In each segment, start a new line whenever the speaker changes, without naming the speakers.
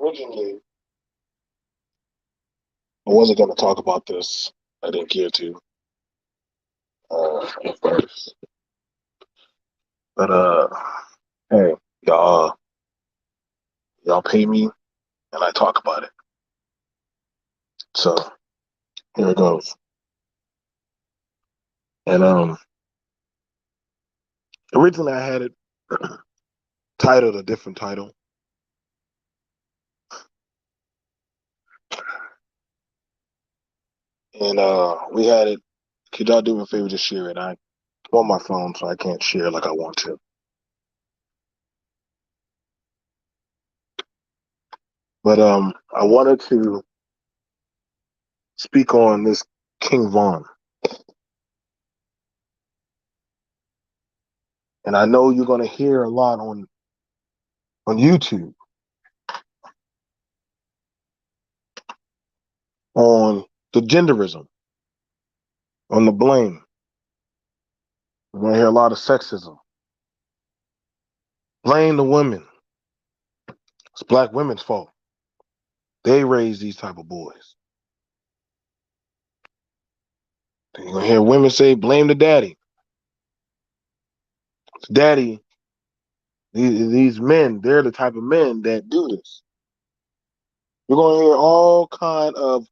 Originally, I wasn't going to talk about this. I didn't care to at first, but hey, y'all pay me, and I talk about it. So here it goes. And originally I had it titled a different title, and we had it. Could y'all do me a favor to share it? I'm on my phone, so I can't share like I want to. But I wanted to speak on this King Von, and I know you're going to hear a lot on YouTube on the genderism, on the blame. We're going to hear a lot of sexism. Blame the women. It's black women's fault. They raise these type of boys. Then you're going to hear women say, blame the daddy. Daddy, these men, they're the type of men that do this. You're going to hear all kind of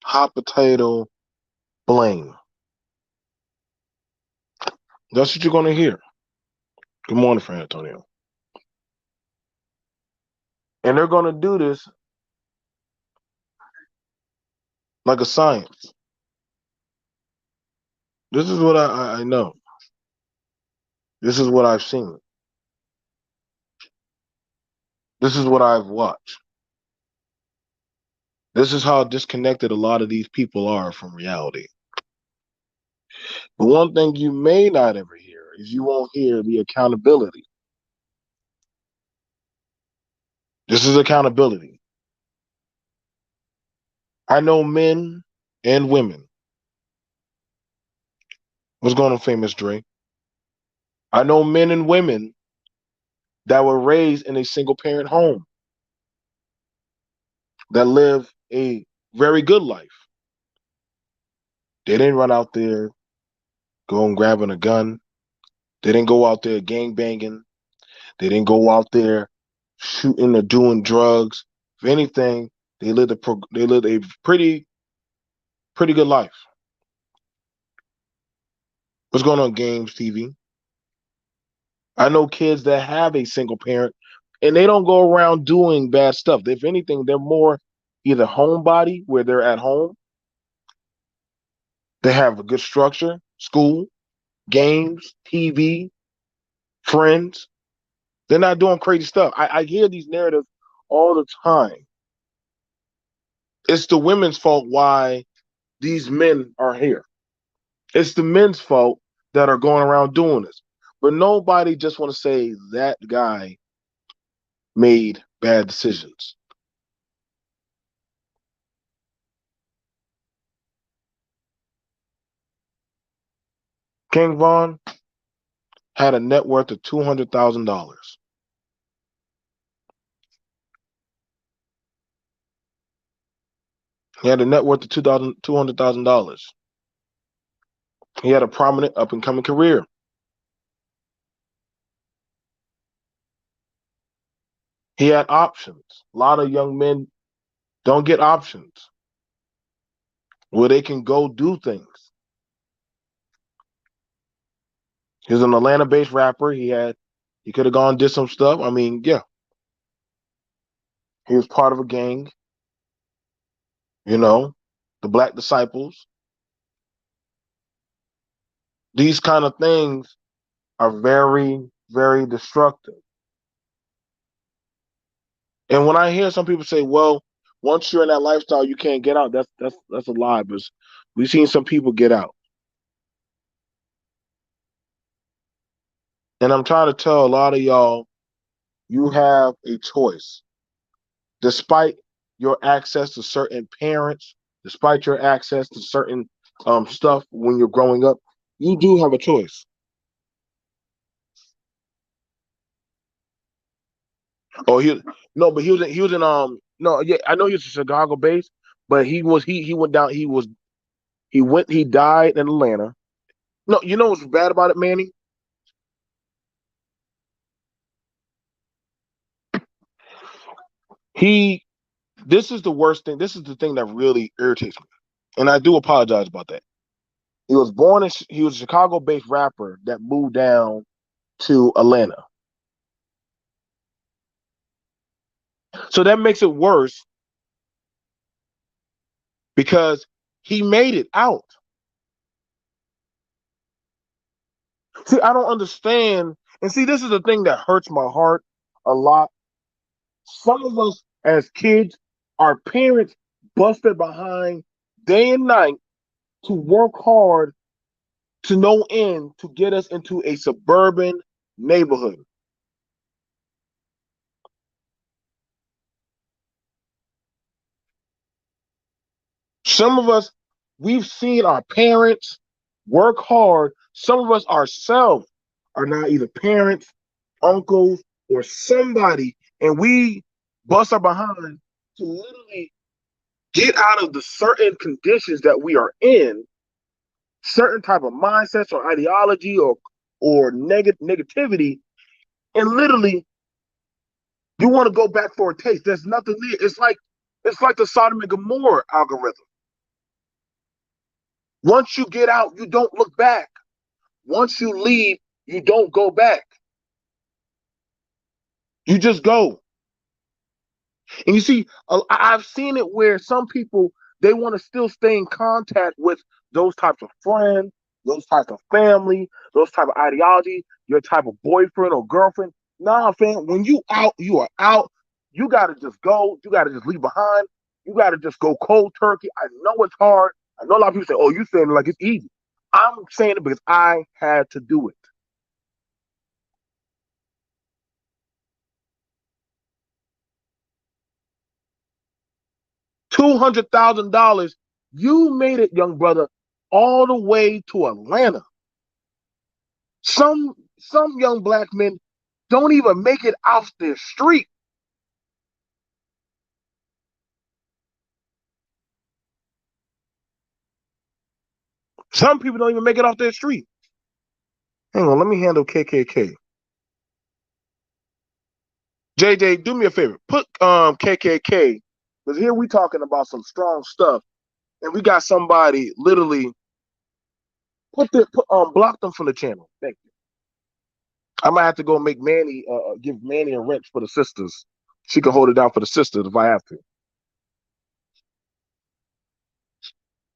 hot potato blame. That's what you're going to hear. Good morning, Fran Antonio. And they're going to do this like a science. This is what I know. This is what I've seen. This is what I've watched. This is how disconnected a lot of these people are from reality. But one thing you may not ever hear is you won't hear the accountability. This is accountability. I know men and women. What's going on, famous Dre? I know men and women that were raised in a single parent home that live a very good life. They didn't run out there going grabbing a gun. They didn't go out there gang banging. They didn't go out there shooting or doing drugs. If anything, they lived a pretty good life. What's going on, Games TV? I know kids that have a single parent and they don't go around doing bad stuff. If anything, they're more either homebody where they're at home. They have a good structure, school, games, TV, friends. They're not doing crazy stuff. I hear these narratives all the time. It's the women's fault why these men are here. It's the men's fault that are going around doing this. But nobody just want to say that guy made bad decisions. King Von had a net worth of $200,000. He had a net worth of $200,000. He had a prominent up and coming career. He had options. A lot of young men don't get options where they can go do things. He's an Atlanta-based rapper. He could have gone and did some stuff. I mean, yeah. He was part of a gang, you know, the Black Disciples. These kind of things are very, very destructive. And when I hear some people say, well, once you're in that lifestyle, you can't get out, that's a lie. But we've seen some people get out. And I'm trying to tell a lot of y'all, you have a choice. Despite your access to certain parents, despite your access to certain stuff when you're growing up, you do have a choice. Oh, no, but he was in no, yeah, I know he was Chicago based, but he went down. He died in Atlanta. No, you know what's bad about it, Manny? He This is the worst thing. This is the thing that really irritates me, and I do apologize about that. He was a Chicago based rapper that moved down to Atlanta, so that makes it worse because he made it out. See, I don't understand, and see, this is the thing that hurts my heart a lot. Some of us as kids, our parents busted behind day and night to work hard to no end to get us into a suburban neighborhood. Some of us, we've seen our parents work hard. Some of us ourselves are now either parents, uncles, or somebody, and we bust our behind to literally get out of the certain conditions that we are in, certain type of mindsets or ideology or negativity, and literally you want to go back for a taste. There's nothing there. It's like the Sodom and Gomorrah algorithm. Once you get out, you don't look back. Once you leave, you don't go back. You just go. And you see, I've seen it where some people they want to still stay in contact with those types of friends, those types of family, those type of ideology, your type of boyfriend or girlfriend. Nah, fam, when you out, you are out. You gotta just go. You gotta just leave behind. You gotta just go cold turkey. I know it's hard. I know a lot of people say, "Oh, you saying it like it's easy." I'm saying it because I had to do it. $200,000. You made it, young brother, all the way to Atlanta. Some young black men don't even make it off their street. Some people don't even make it off their street. Hang on, let me handle KKK. JJ, do me a favor. Put KKK because here we talking about some strong stuff, and we got somebody literally block them from the channel. Thank you. I might have to go make Manny give Manny a wrench for the sisters. She can hold it down for the sisters if I have to.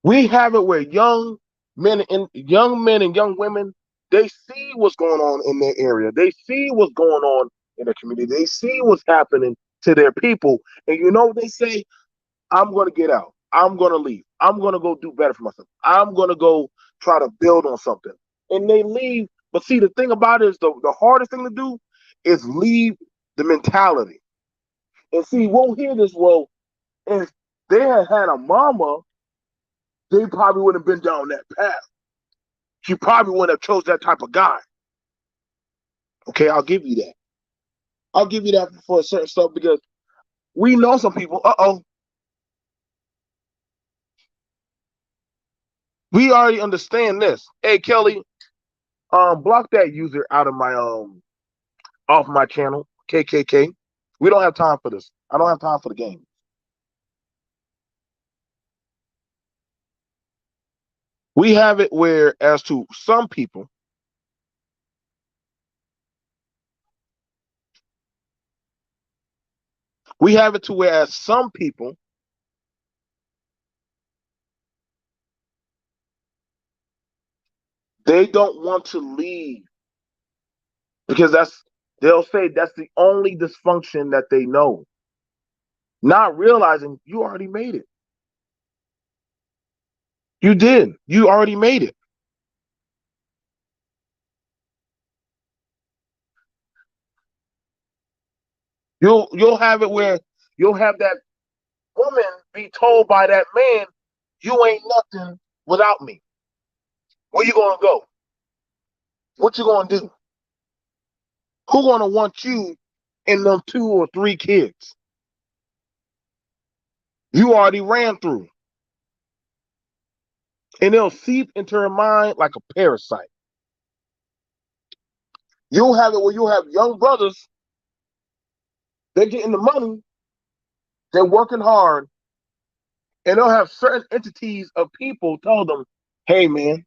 We have it where young men and young women, they see what's going on in their area. They see what's going on in their community. They see what's happening to their people. And you know what they say? I'm gonna get out. I'm gonna leave. I'm gonna go do better for myself. I'm gonna go try to build on something. And they leave. But see, the thing about it is the hardest thing to do is leave the mentality. And see, we'll hear this. Well, if they had had a mama, they probably would have been down that path. She probably wouldn't have chose that type of guy. Okay, I'll give you that. I'll give you that for certain stuff because we know some people. We already understand this. Hey, Kelly, block that user out of my off my channel, KKK. We don't have time for this. I don't have time for the game. We have it where, as to some people, we have it to where, as some people, they don't want to leave because they'll say that's the only dysfunction that they know, not realizing you already made it. You did. You already made it. You'll have it where you'll have that woman be told by that man, "You ain't nothing without me. Where you gonna go? What you gonna do? Who gonna want you and them 2 or 3 kids you already ran through. And they'll seep into her mind like a parasite. You'll have it where you'll have young brothers, they're getting the money, they're working hard, and they'll have certain entities of people tell them, hey man,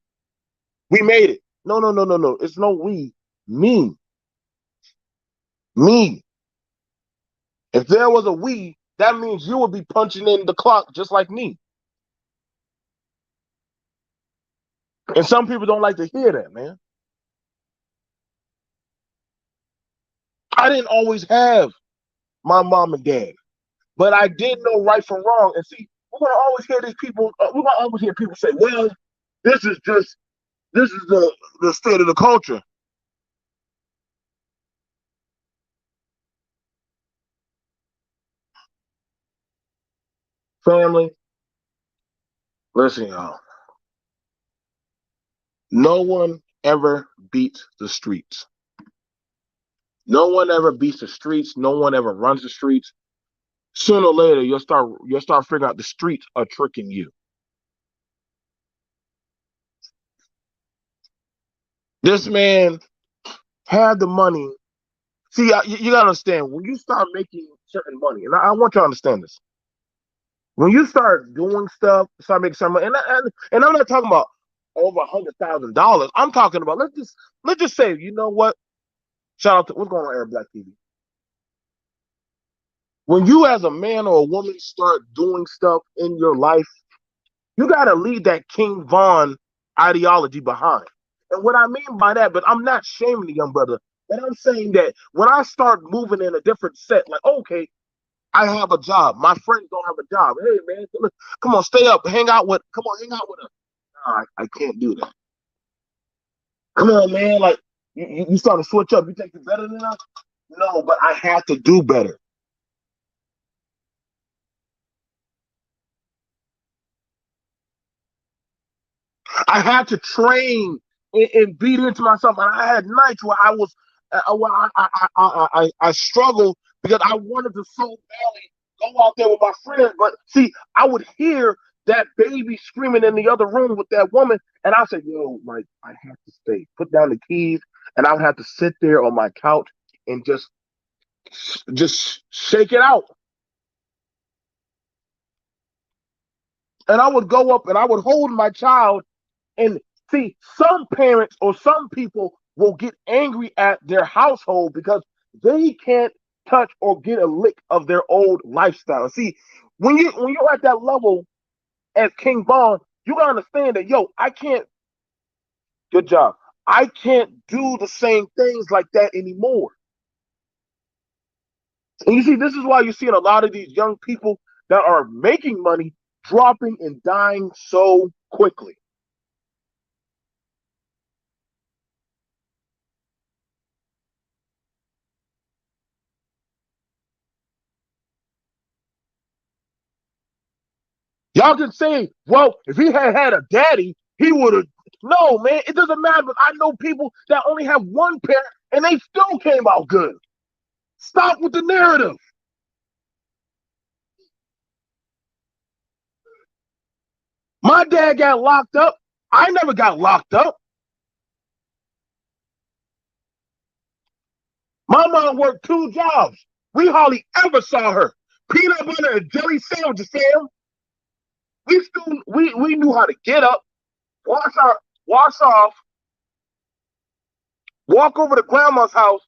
we made it. No, no, no, no, no. It's no we. Me. Me. If there was a we, that means you would be punching in the clock just like me. And some people don't like to hear that, man. I didn't always have my mom and dad, but I did know right from wrong. And see, we're gonna always hear these people. We're gonna always hear people say, "Well, this is just this is the state of the culture." Family, listen, y'all. No one ever beats the streets. No one ever beats the streets. No one ever runs the streets. Sooner or later, you'll start figuring out the streets are tricking you. This man had the money. See, you gotta understand when you start making certain money, and I want you to understand this. When you start doing stuff, start making some money, and I'm not talking about over $100,000. I'm talking about let's just say, you know what? Shout out to what's going on, Air Black TV. When you as a man or a woman start doing stuff in your life, you gotta leave that King Von ideology behind. And what I mean by that, but I'm not shaming the young brother. And I'm saying that when I start moving in a different set, like, okay, I have a job. My friends don't have a job. Hey man, come on, stay up, come on, hang out with us. Nah, I can't do that. Come on, man. Like you start to switch up. You think you're better than us? No, but I have to do better. I had to train and beat into myself. And I had nights where I was, where I struggled because I wanted to so badly go out there with my friends. But see, I would hear that baby screaming in the other room with that woman, and I said, "Yo, Mike, I have to stay. Put down the keys." And I would have to sit there on my couch and just shake it out. And I would go up and I would hold my child. And see, some parents or some people will get angry at their household because they can't touch or get a lick of their old lifestyle. See, when you're at that level as King Bond, you gotta understand that I can't. Good job. I can't do the same things like that anymore. And you see, this is why you're seeing a lot of these young people that are making money dropping and dying so quickly. Y'all can say, well, if he had had a daddy, he would have. No, man, it doesn't matter. But I know people that only have one parent and they still came out good. Stop with the narrative. My dad got locked up. I never got locked up. My mom worked 2 jobs. We hardly ever saw her. Peanut butter and jelly sandwiches, Sam. We knew how to get up, wash off, walk over to grandma's house,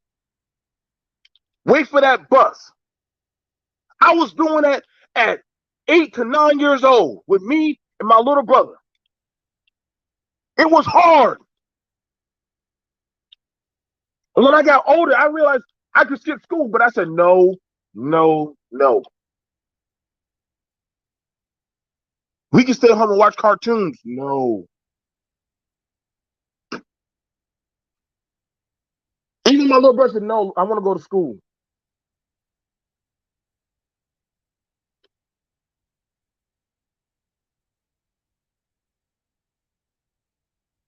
wait for that bus. I was doing that at 8 to 9 years old with me and my little brother. It was hard. And when I got older, I realized I could skip school, but I said, no, no, no. We can stay home and watch cartoons. No. Even my little brother said, no, I want to go to school.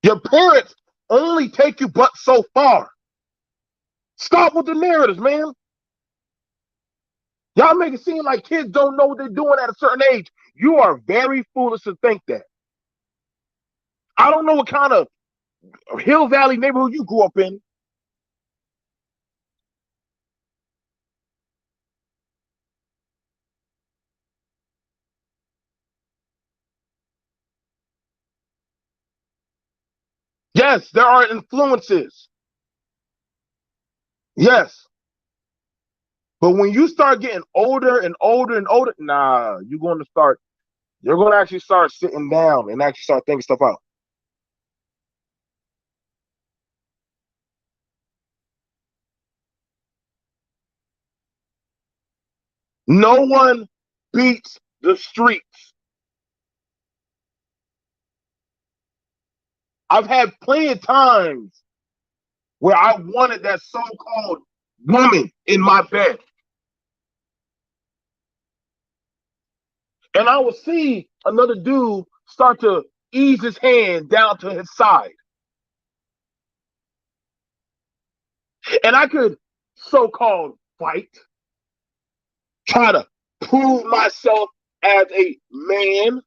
Your parents only take you but so far. Stop with the narratives, man. Y'all make it seem like kids don't know what they're doing at a certain age. You are very foolish to think that. I don't know what kind of Hill Valley neighborhood you grew up in. Yes, there are influences. Yes. But when you start getting older and older and older, nah, you're going to actually start sitting down and actually start thinking stuff out. No one beats the streets. I've had plenty of times where I wanted that so-called woman in my bed. And I would see another dude start to ease his hand down to his side. And I could so-called fight, try to prove myself as a man.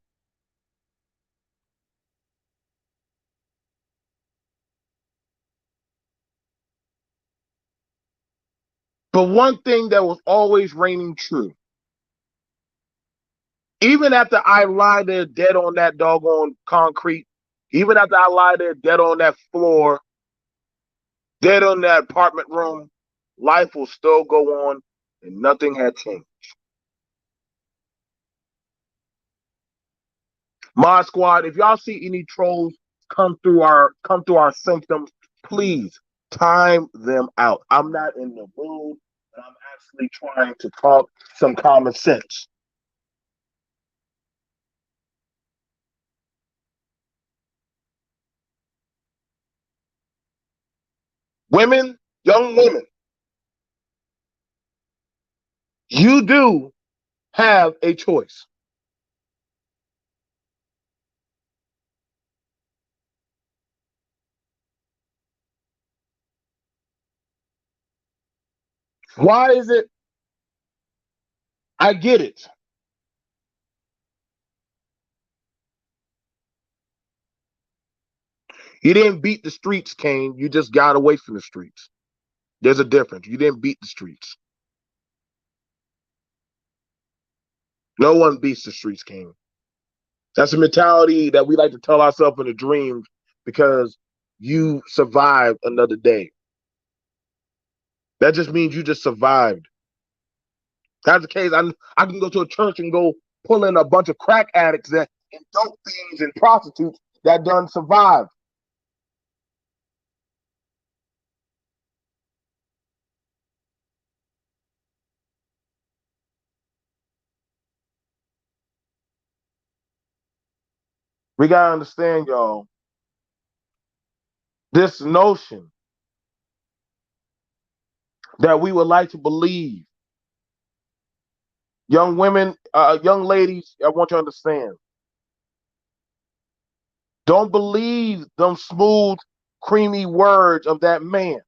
But one thing that was always reigning true, even after I lie there dead on that doggone concrete, even after I lie there dead on that floor, dead on that apartment room, life will still go on and nothing had changed. Mod Squad, if y'all see any trolls come through our symptoms, please time them out. I'm not in the mood, and I'm actually trying to talk some common sense. Women, young women, you do have a choice. Why is it? I get it. You didn't beat the streets, Kane. You just got away from the streets. There's a difference. You didn't beat the streets. No one beats the streets, Kane. That's a mentality that we like to tell ourselves in the dreams because you survived another day. That just means you just survived. If that's the case. I can go to a church and go pull in a bunch of crack addicts that and dope fiends and prostitutes that done survived. We gotta understand, y'all, this notion that we would like to believe. Young women, young ladies, I want you to understand. Don't believe them smooth, creamy words of that man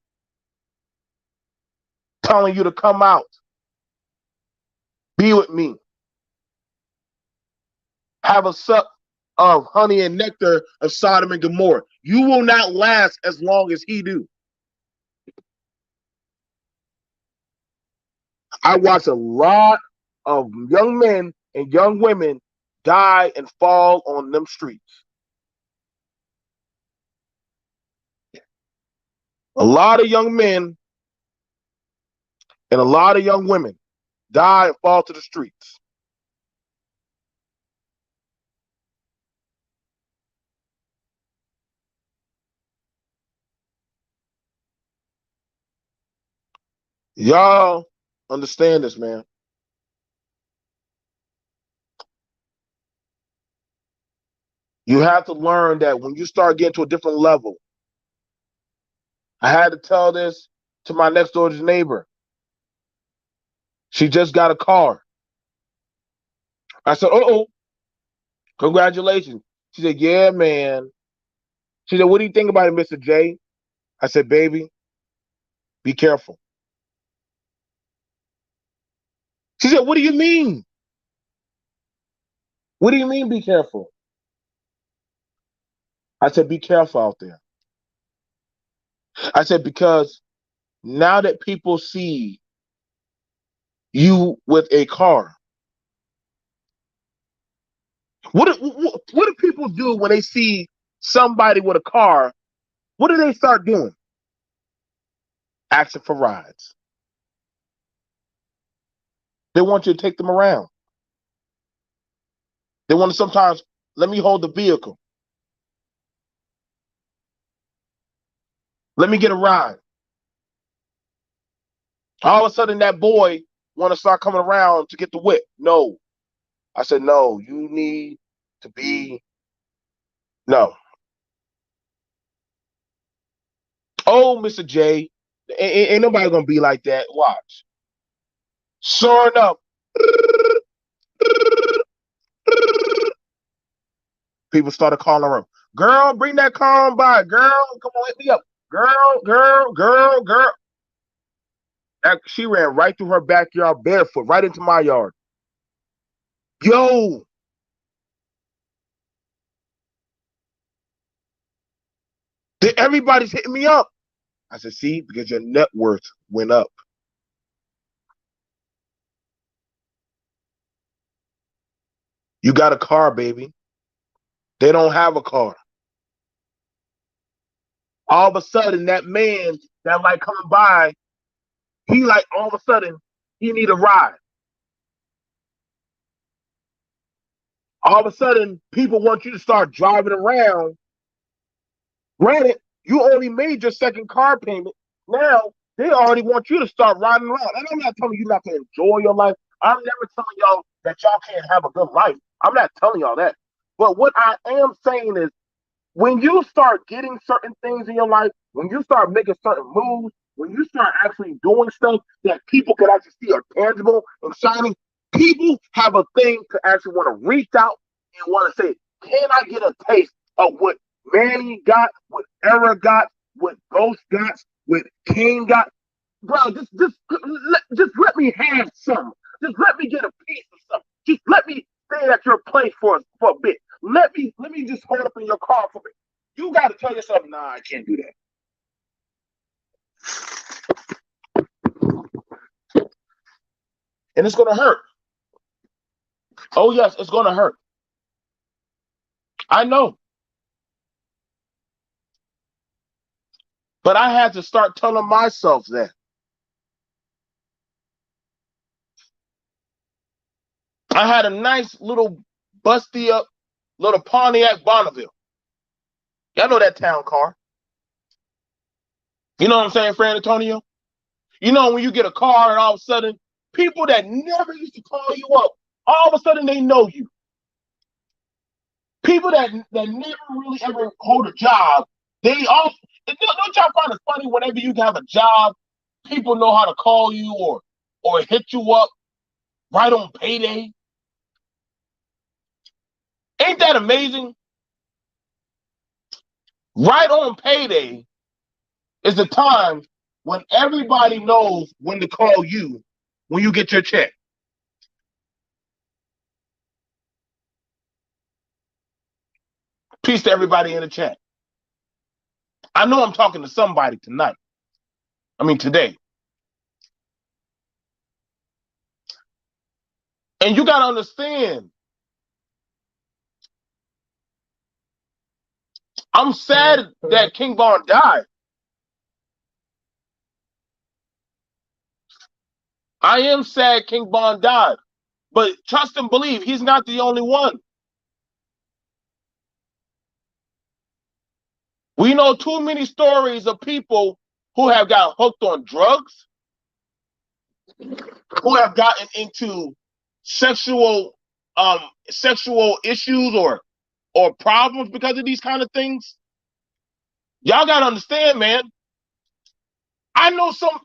telling you to come out, be with me, have a sup of honey and nectar of Sodom and Gomorrah. You will not last as long as he do. I watch a lot of young men and young women die and fall on them streets. A lot of young men and a lot of young women die and fall to the streets. Y'all understand this, man. You have to learn that when you start getting to a different level, I had to tell this to my next door neighbor. She just got a car. I said, oh, congratulations. She said, yeah, man. She said, what do you think about it, Mr. J? I said, baby, be careful. She said, what do you mean? What do you mean be careful? I said, be careful out there. I said, because now that people see you with a car, what do people do when they see somebody with a car? What do they start doing? Asking for rides. They want you to take them around. They want to sometimes, let me hold the vehicle. Let me get a ride. All of a sudden, that boy want to start coming around to get the whip. No. I said, no, you need to be, no. Oh, Mr. J, ain't nobody going to be like that. Watch. Sure enough, people started calling her. Girl, bring that car on by. Girl, come on, hit me up. Girl. She ran right through her backyard barefoot, right into my yard. Yo, everybody's hitting me up. I said, see, because your net worth went up. You got a car, baby. They don't have a car. All of a sudden, that man that like coming by, he like all of a sudden, he need a ride. All of a sudden, people want you to start driving around. Granted, you only made your second car payment. Now, they already want you to start riding around. And I'm not telling you not to enjoy your life. I'm never telling y'all that y'all can't have a good life. I'm not telling y'all that. But what I am saying is, when you start getting certain things in your life, when you start making certain moves, when you start actually doing stuff that people can actually see are tangible and shining, people have a thing to actually want to reach out and want to say, can I get a taste of what Manny got, what Era got, what Ghost got, what King got? Bro, just let me have some. Just let me get a piece of something. Just let me stay at your place for a bit. Let me just hold up in your car for a bit. You got to tell yourself, nah, I can't do that. And it's going to hurt. Oh, yes, it's going to hurt. I know. But I had to start telling myself that. I had a nice little busty up little Pontiac Bonneville. Y'all know that town car. You know what I'm saying, Fran Antonio? You know when you get a car and all of a sudden, people that never used to call you up, all of a sudden they know you. People that never really ever hold a job, they all don't y'all find it funny whenever you have a job, people know how to call you or hit you up right on payday. Ain't that amazing? Right on payday is the time when everybody knows when to call you when you get your check. Peace to everybody in the chat. I know I'm talking to somebody tonight. I mean, today. And you got to understand, I'm sad that King Von died. I am sad King Von died. But trust and believe, he's not the only one. We know too many stories of people who have got hooked on drugs, who have gotten into sexual sexual issues or problems because of these kind of things. Y'all gotta understand, man. I know some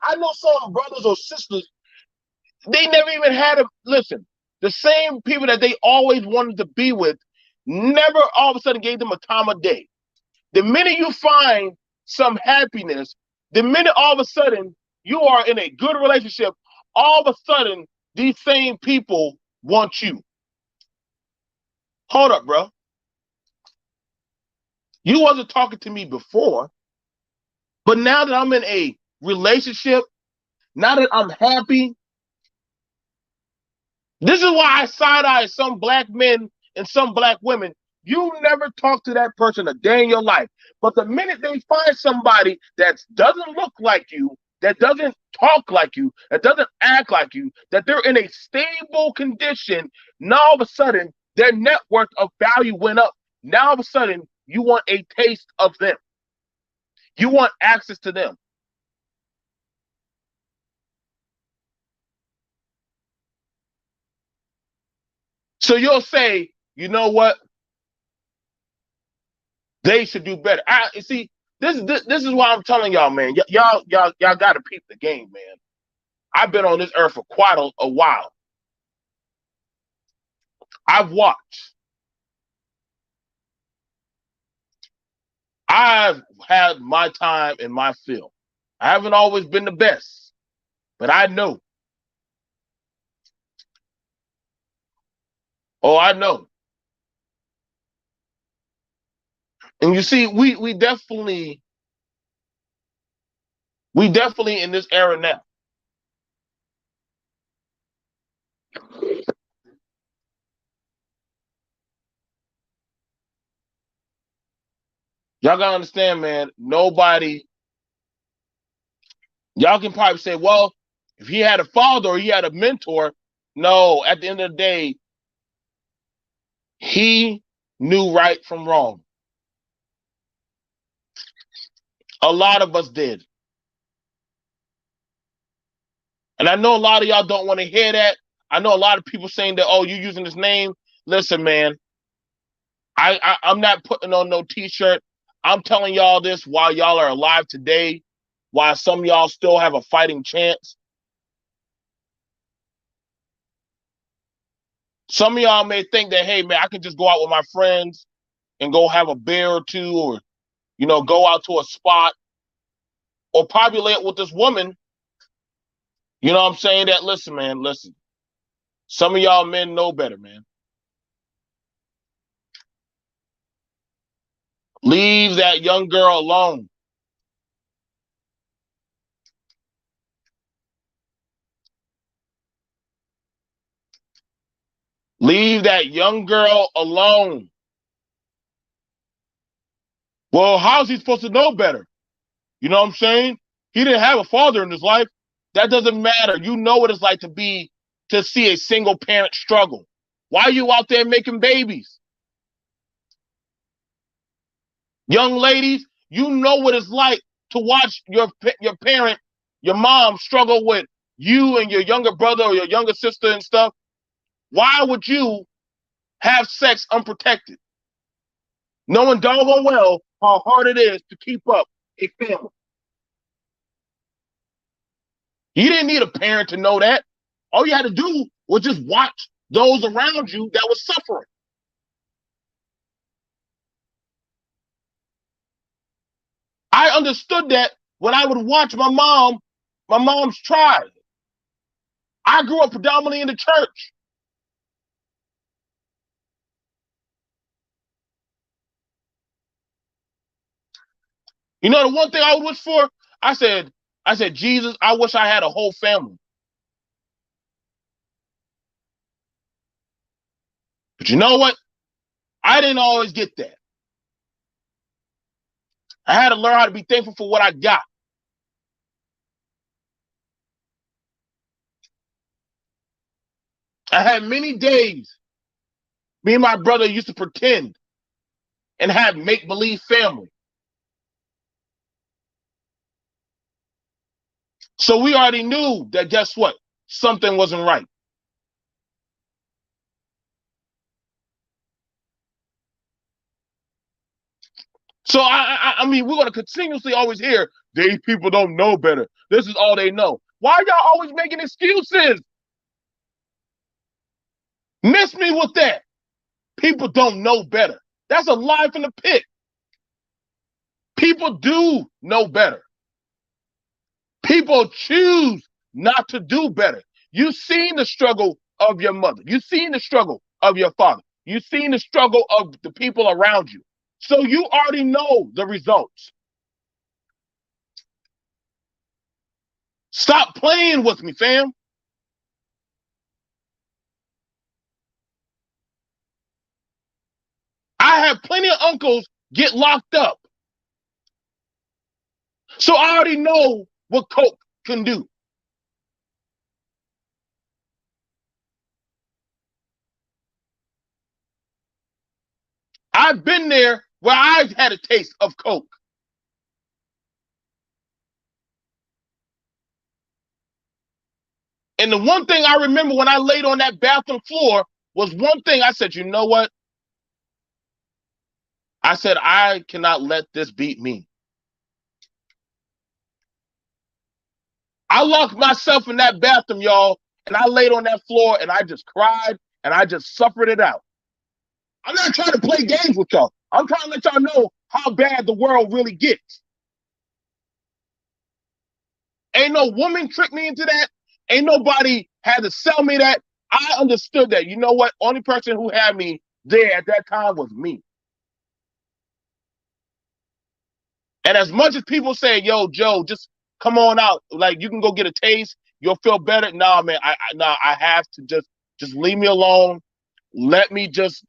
brothers or sisters, they never even had a listen. The same people that they always wanted to be with never all of a sudden gave them a time of day. The minute you find some happiness, the minute all of a sudden you are in a good relationship, all of a sudden these same people want you. Hold up, bro. You wasn't talking to me before, but now that I'm in a relationship, now that I'm happy, this is why I side-eye some black men and some black women. You never talk to that person a day in your life. But the minute they find somebody that doesn't look like you, that doesn't talk like you, that doesn't act like you, that they're in a stable condition, now all of a sudden their net worth of value went up. Now all of a sudden you want a taste of them. You want access to them. So you'll say, you know what? They should do better. You see, this is why I'm telling y'all, man. Y'all got to peep the game, man. I've been on this earth for quite a while. I've watched. I've had my time in my field. I haven't always been the best, but I know. Oh, I know. And you see, we definitely in this era now. Y'all gotta understand, man. Nobody. Y'all can probably say, well, if he had a father or he had a mentor, no. At the end of the day, he knew right from wrong. A lot of us did. And I know a lot of y'all don't want to hear that. I know a lot of people saying that, oh, you using this name. Listen, man, I'm not putting on no t-shirt. I'm telling y'all this while y'all are alive today, while some of y'all still have a fighting chance. Some of y'all may think that, hey, man, I can just go out with my friends and go have a beer or two, or, go out to a spot or populate with this woman. You know what I'm saying? That, listen, man, listen. Some of y'all men know better, man. Leave that young girl alone. Leave that young girl alone. Well, how's he supposed to know better? You know what I'm saying? He didn't have a father in his life. That doesn't matter. You know what it's like to see a single parent struggle. Why are you out there making babies? Young ladies, you know what it's like to watch your parent, your mom struggle with you and your younger brother or your younger sister and stuff. Why would you have sex unprotected, knowing doggone well how hard it is to keep up a family? You didn't need a parent to know that. All you had to do was just watch those around you that was suffering. I understood that when I would watch my mom's tribe. I grew up predominantly in the church. You know the one thing I would wish for? I said, Jesus, I wish I had a whole family. But you know what? I didn't always get that. I had to learn how to be thankful for what I got. I had many days. Me and my brother used to pretend and have make believe family. So we already knew that, guess what? Something wasn't right. So I mean, we're gonna continuously always hear these people don't know better. This is all they know. Why are y'all always making excuses? Miss me with that. People don't know better. That's a lie from the pit. People do know better. People choose not to do better. You've seen the struggle of your mother. You've seen the struggle of your father. You've seen the struggle of the people around you. So you already know the results. Stop playing with me, fam. I have plenty of uncles get locked up. So I already know what coke can do. I've been there where I've had a taste of coke. And the one thing I remember when I laid on that bathroom floor was one thing. I said, you know what? I said, I cannot let this beat me. I locked myself in that bathroom, y'all, and I laid on that floor and I just cried and I just suffered it out. I'm not trying to play games with y'all. I'm trying to let y'all know how bad the world really gets. Ain't no woman tricked me into that. Ain't nobody had to sell me that. I understood that. You know what? Only person who had me there at that time was me. And as much as people say, yo, Joe, just come on out. Like you can go get a taste. You'll feel better. Nah, man, I have to just leave me alone. Let me just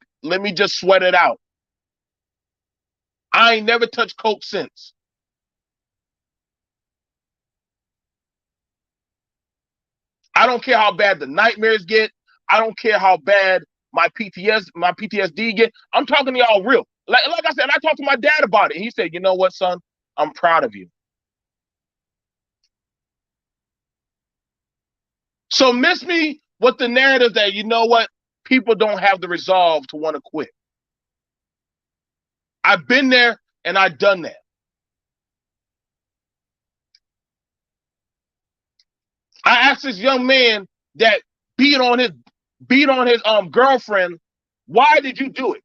sweat it out. I ain't never touched coke since. I don't care how bad the nightmares get. I don't care how bad my PTSD get. I'm talking to y'all real. Like I said, I talked to my dad about it. He said, "You know what, son? I'm proud of you." So miss me with the narrative that you know what people don't have the resolve to want to quit. I've been there and I've done that. I asked this young man that beat on his girlfriend, "Why did you do it?"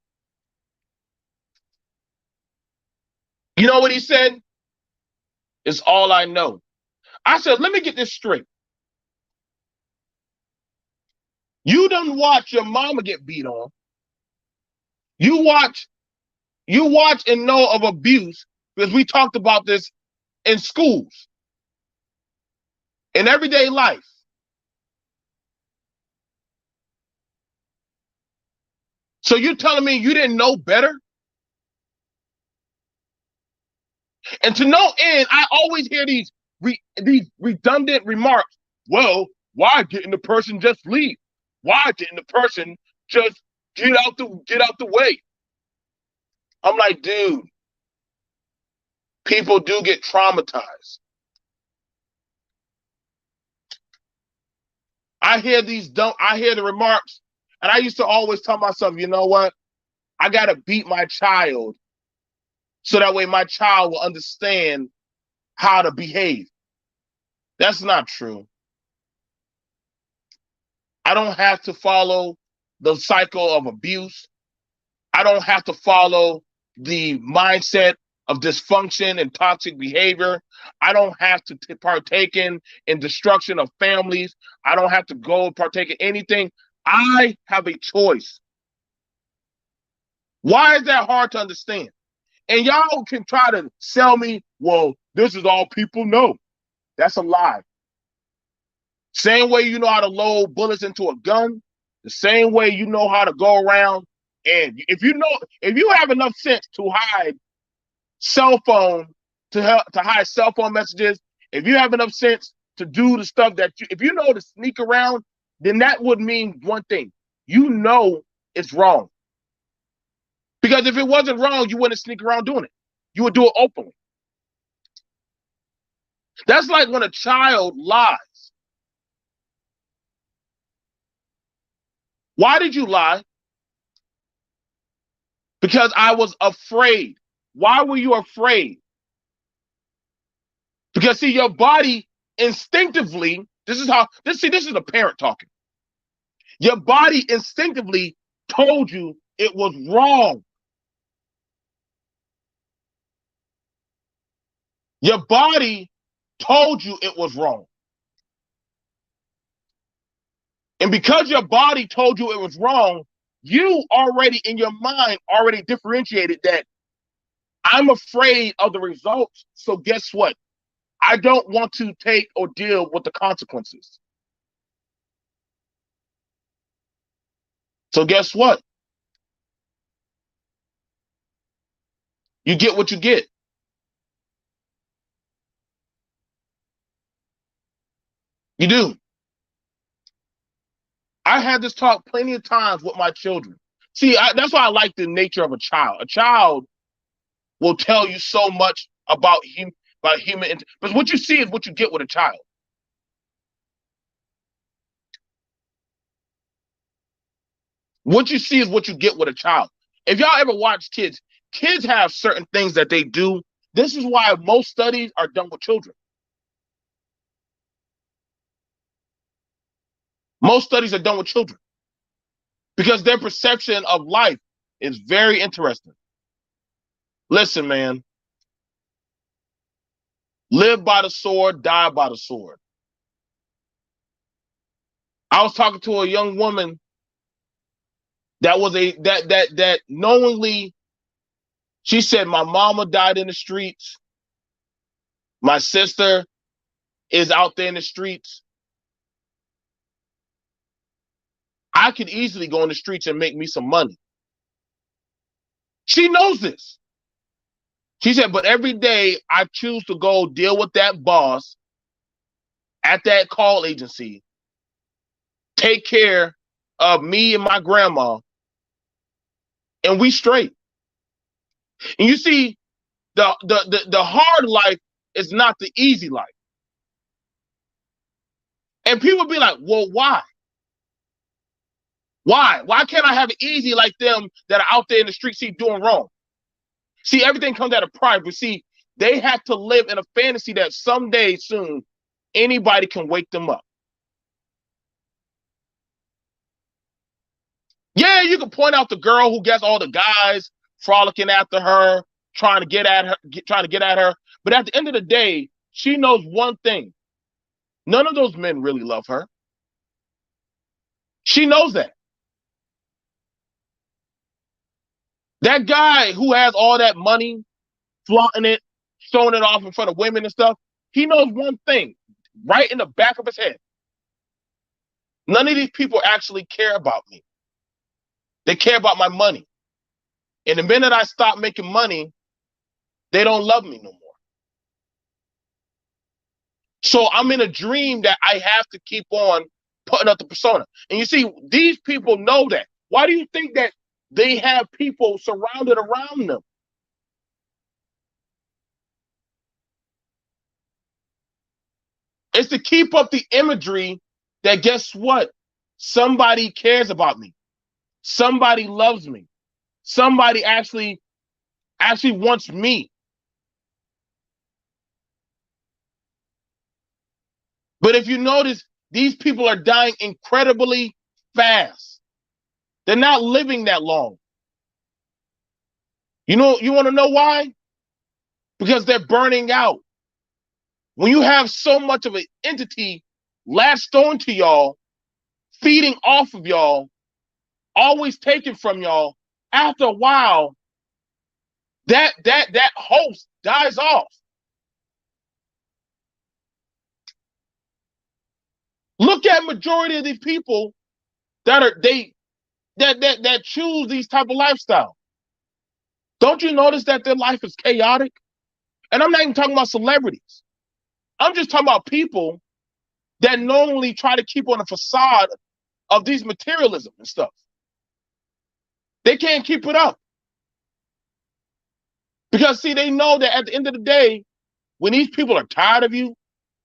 You know what he said? "It's all I know." I said, "Let me get this straight. You done watch your mama get beat on. You watch, you watch and know of abuse because we talked about this in schools, in everyday life. So you're telling me you didn't know better?" And to no end, I always hear these redundant remarks. Well, why didn't the person just leave? Why didn't the person just get out the way? I'm like, dude, people do get traumatized. I hear the remarks, and I used to always tell myself, you know what? I gotta beat my child so that way my child will understand how to behave. That's not true. I don't have to follow the cycle of abuse. I don't have to follow the mindset of dysfunction and toxic behavior. I don't have to partake in destruction of families. I don't have to go partake in anything. I have a choice. Why is that hard to understand? And y'all can try to sell me, well, this is all people know. That's a lie. Same way you know how to load bullets into a gun, the same way you know how to go around. And if you have enough sense to hide cell phone, to hide cell phone messages, if you have enough sense to do the stuff if you know to sneak around, then that would mean one thing. You know it's wrong. Because if it wasn't wrong, you wouldn't sneak around doing it. You would do it openly. That's like when a child lies. Why did you lie? Because I was afraid. Why were you afraid? Because see, your body instinctively, this is a parent talking. Your body instinctively told you it was wrong. Your body told you it was wrong. And because your body told you it was wrong, you already in your mind already differentiated that I'm afraid of the results. So guess what? I don't want to take or deal with the consequences. So guess what? You get what you get. You do. I had this talk plenty of times with my children. See, that's why I like the nature of a child. A child will tell you so much about human, but what you see is what you get with a child. What you see is what you get with a child. If y'all ever watch kids, kids have certain things that they do. This is why most studies are done with children. Most studies are done with children because their perception of life is very interesting. Listen, man, live by the sword, die by the sword. I was talking to a young woman that was that knowingly, she said, my mama died in the streets. My sister is out there in the streets. I could easily go in the streets and make me some money. She knows this. She said, but every day I choose to go deal with that boss at that call agency, take care of me and my grandma, and we straight. And you see, the hard life is not the easy life. And people be like, well, why? Why? Why can't I have it easy like them that are out there in the street, see, doing wrong? See, everything comes out of pride. But see, they have to live in a fantasy that someday soon anybody can wake them up. Yeah, you can point out the girl who gets all the guys frolicking after her, trying to get at her, trying to get at her. But at the end of the day, she knows one thing: none of those men really love her. She knows that. That guy who has all that money, flaunting it, showing it off in front of women and stuff, he knows one thing right in the back of his head. None of these people actually care about me. They care about my money. And the minute I stop making money, they don't love me no more. So I'm in a dream that I have to keep on putting up the persona. And you see, these people know that. Why do you think that they have people surrounded around them? It's to keep up the imagery that, guess what? Somebody cares about me. Somebody loves me. Somebody actually wants me. But if you notice, these people are dying incredibly fast. They're not living that long. You want to know why? Because they're burning out. When you have so much of an entity latched onto y'all, feeding off of y'all, always taking from y'all, after a while, that host dies off. Look at majority of these people that choose these type of lifestyle. Don't you notice that their life is chaotic? And I'm not even talking about celebrities. I'm just talking about people that normally try to keep on a facade of these materialism and stuff. They can't keep it up. Because see, they know that at the end of the day, when these people are tired of you,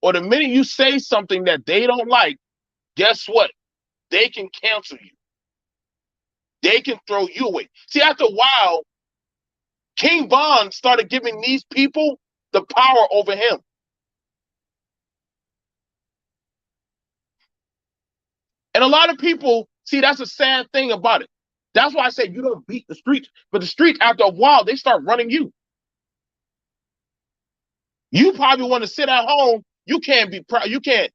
or the minute you say something that they don't like, guess what? They can cancel you. They can throw you away. See, after a while, King Von started giving these people the power over him. And a lot of people, see, that's a sad thing about it. That's why I say you don't beat the streets. But the streets, after a while, they start running you. You probably want to sit at home. You can't be proud. You can't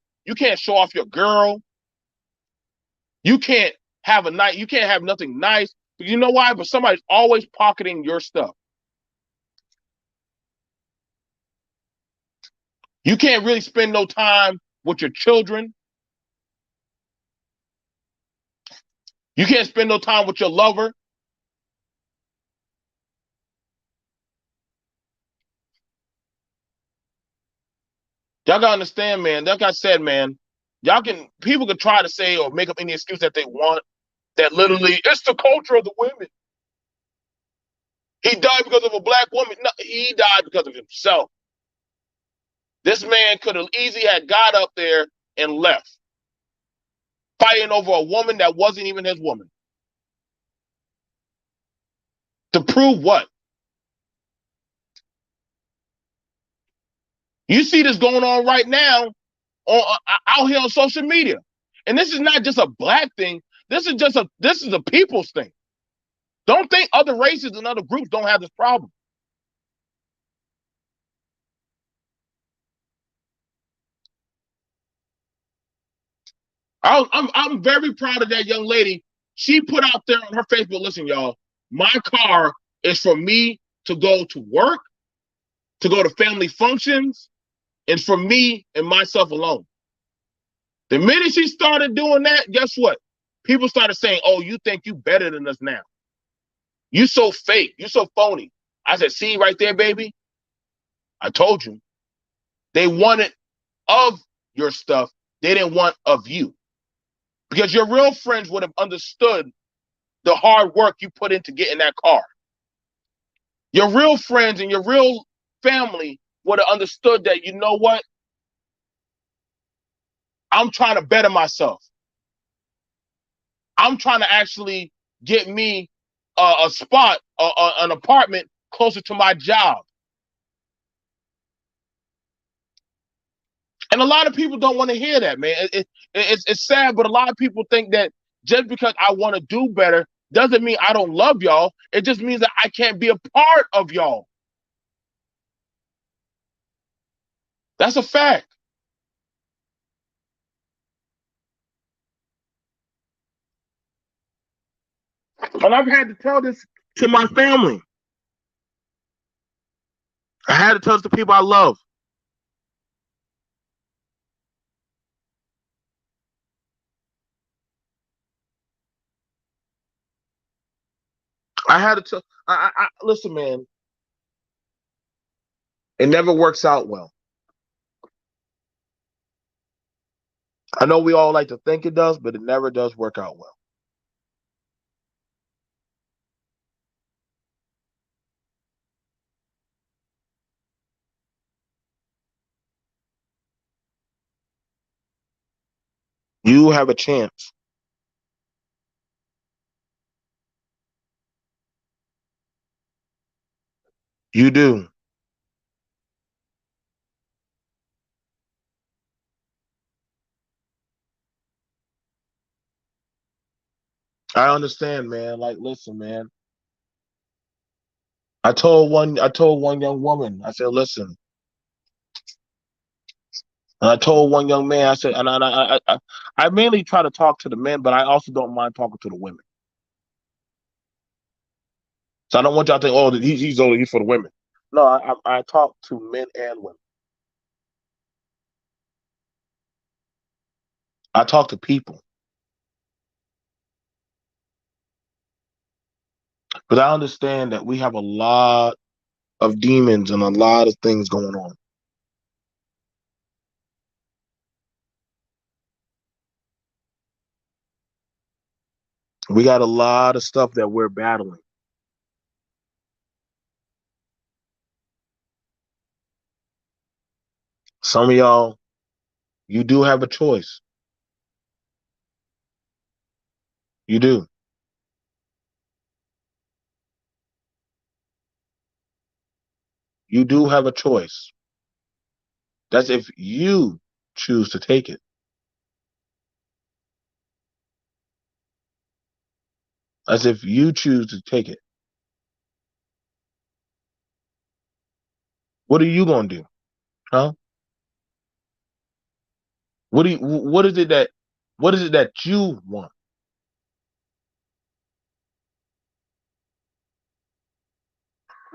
show off your girl. You can't have a night. You can't have nothing nice. You know why? But somebody's always pocketing your stuff. You can't really spend no time with your children. You can't spend no time with your lover. Y'all gotta understand, man. Like I said, man, people can try to say or make up any excuse that they want. That literally, it's the culture of the women. He died because of a black woman. No, he died because of himself. This man could have easily had got up there and left, fighting over a woman that wasn't even his woman. To prove what? You see this going on right now out here on social media. And this is not just a black thing. This is a people's thing. Don't think other races and other groups don't have this problem. I'm very proud of that young lady. She put out there on her Facebook, listen, y'all, my car is for me to go to work, to go to family functions, and for me and myself alone. The minute she started doing that, guess what? People started saying, oh, you think you better than us now. You so fake. You so phony. I said, see right there, baby? I told you. They wanted of your stuff. They didn't want of you. Because your real friends would have understood the hard work you put into getting that car. Your real friends and your real family would have understood that, you know what? I'm trying to better myself. I'm trying to actually get me a spot, an apartment closer to my job. And a lot of people don't want to hear that, man. It's sad, but a lot of people think that just because I want to do better doesn't mean I don't love y'all. It just means that I can't be a part of y'all. That's a fact. And I've had to tell this to my family. I had to tell this to people I love. I had to tell. Listen, man. It never works out well. I know we all like to think it does, but it never does work out well. You have a chance. You do. I understand, man. Like, listen, man. I told one young woman, I said, listen. And I told one young man, I said, I mainly try to talk to the men, but I also don't mind talking to the women. So I don't want y'all to think, oh, he's only he's for the women. No, I talk to men and women. I talk to people, but I understand that we have a lot of demons and a lot of things going on. We got a lot of stuff that we're battling. Some of y'all, you do have a choice. You do. You do have a choice. That's if you choose to take it. That's if you choose to take it. What are you gonna do? Huh? What is it that you want?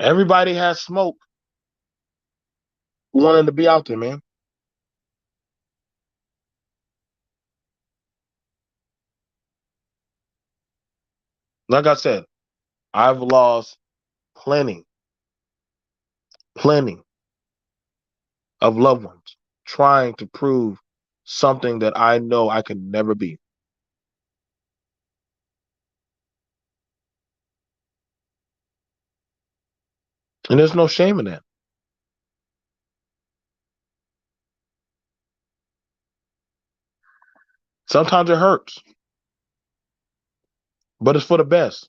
Everybody has smoke wanting to be out there, man. Like I said, I've lost plenty, plenty of loved ones trying to prove something that I know I could never be. And there's no shame in that. Sometimes it hurts, but it's for the best.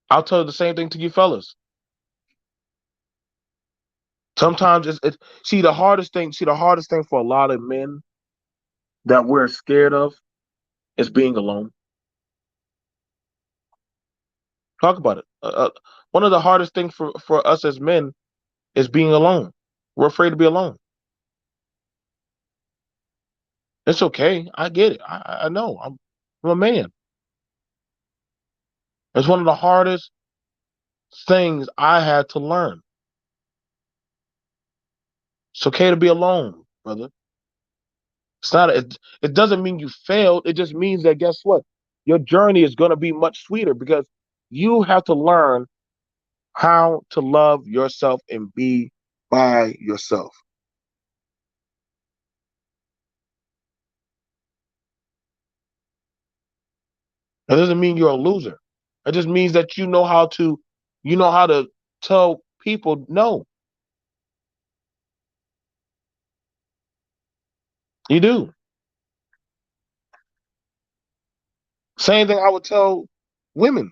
I'll tell you the same thing to you fellas. Sometimes see the hardest thing for a lot of men that we're scared of is being alone. Talk about it. One of the hardest things for us as men is being alone. We're afraid to be alone. It's okay. I get it. I know. I'm a man. It's one of the hardest things I had to learn. It's okay to be alone, brother. It's not. It doesn't mean you failed. It just means that guess what? Your journey is going to be much sweeter because you have to learn how to love yourself and be by yourself. That doesn't mean you're a loser. It just means that you know how to tell people no. You do. Same thing I would tell women.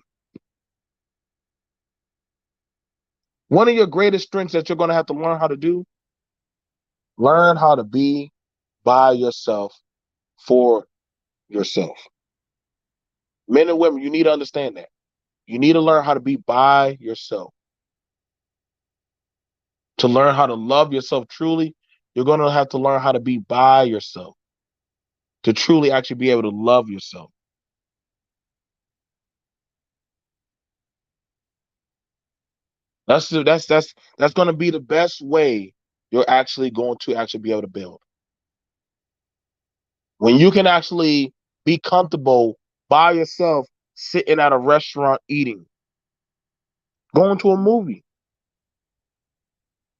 One of your greatest strengths that you're going to have to learn how to do, learn how to be by yourself for yourself. Men and women, you need to understand that. You need to learn how to be by yourself. To learn how to love yourself truly, you're going to have to learn how to be by yourself to truly actually be able to love yourself. That's going to be the best way you're actually going to actually be able to build. When you can actually be comfortable by yourself, sitting at a restaurant eating, going to a movie,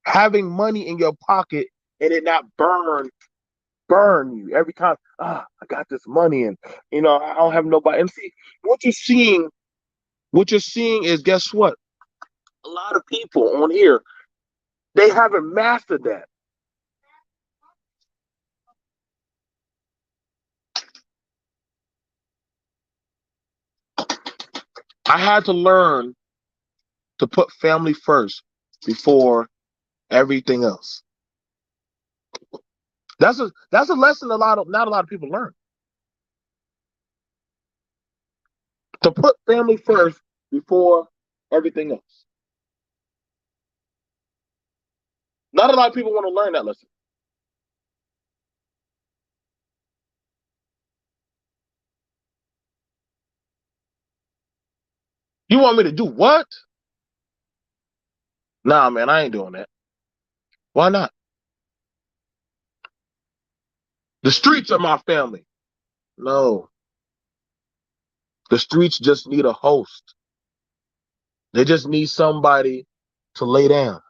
having money in your pocket and it not burn you every time. I got this money and I don't have nobody. And see what you're seeing is guess what? A lot of people on here they haven't mastered that. I had to learn to put family first before everything else. That's a lesson not a lot of people learn. To put family first before everything else. Not a lot of people want to learn that lesson. You want me to do what? Nah, man, I ain't doing that. Why not? The streets are my family. No, the streets just need a host. They just need somebody to lay down.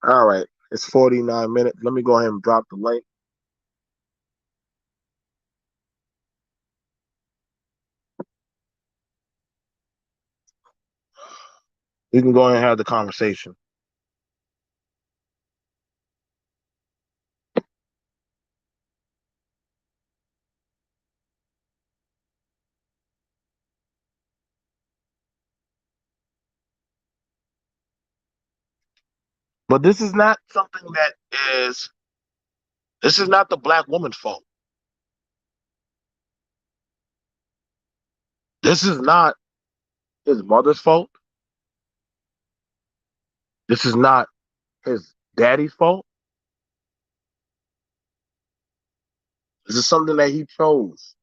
All right, it's 49 minutes. Let me go ahead and drop the link. You can go ahead and have the conversation. But this is not something that is. This is not the black woman's fault. This is not his mother's fault. This is not his daddy's fault. This is something that he chose.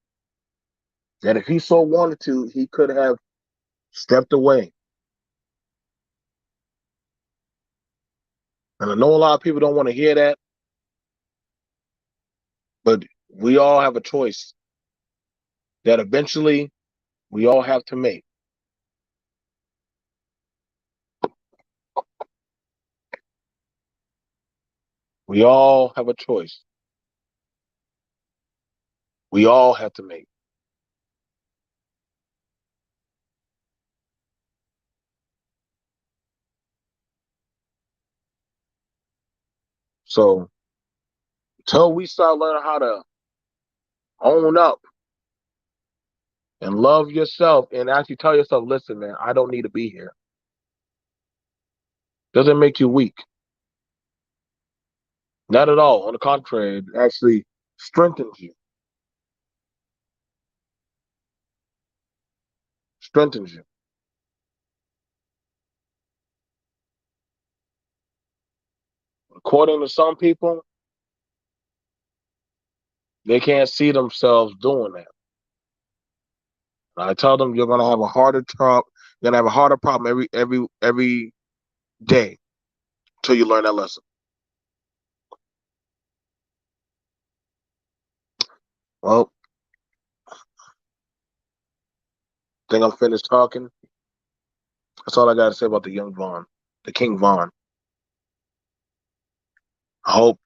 that if he so wanted to, he could have stepped away. And I know a lot of people don't want to hear that, but we all have a choice that eventually we all have to make. We all have a choice. We all have to make. So until we start learning how to own up and love yourself and actually tell yourself, listen, man, I don't need to be here. Doesn't make you weak. Not at all. On the contrary, it actually strengthens you. Strengthens you. According to some people, they can't see themselves doing that. I tell them you're gonna have a harder job, you're gonna have a harder problem every day until you learn that lesson. Well, I think I'm finished talking. That's all I gotta say about the young Vaughn, the King Vaughn. I hope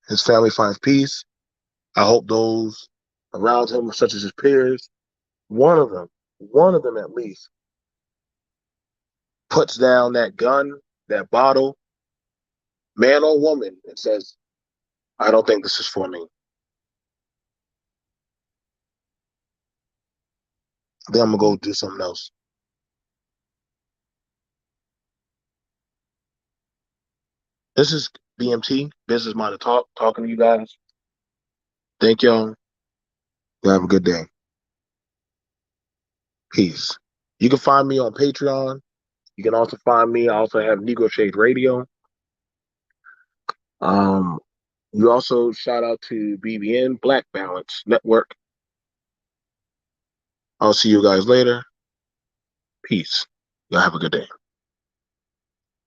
his family finds peace. I hope those around him, such as his peers, one of them at least, puts down that gun, that bottle, man or woman, and says, I don't think this is for me. Then I'm gonna go do something else. This is BMT, Business Minded Talk, talking to you guys. Thank y'all. You have a good day. Peace. You can find me on Patreon. You can also find me. I also have Negro Shade Radio. Um, you also shout out to BBN Black Balance Network. I'll see you guys later. Peace. Y'all have a good day.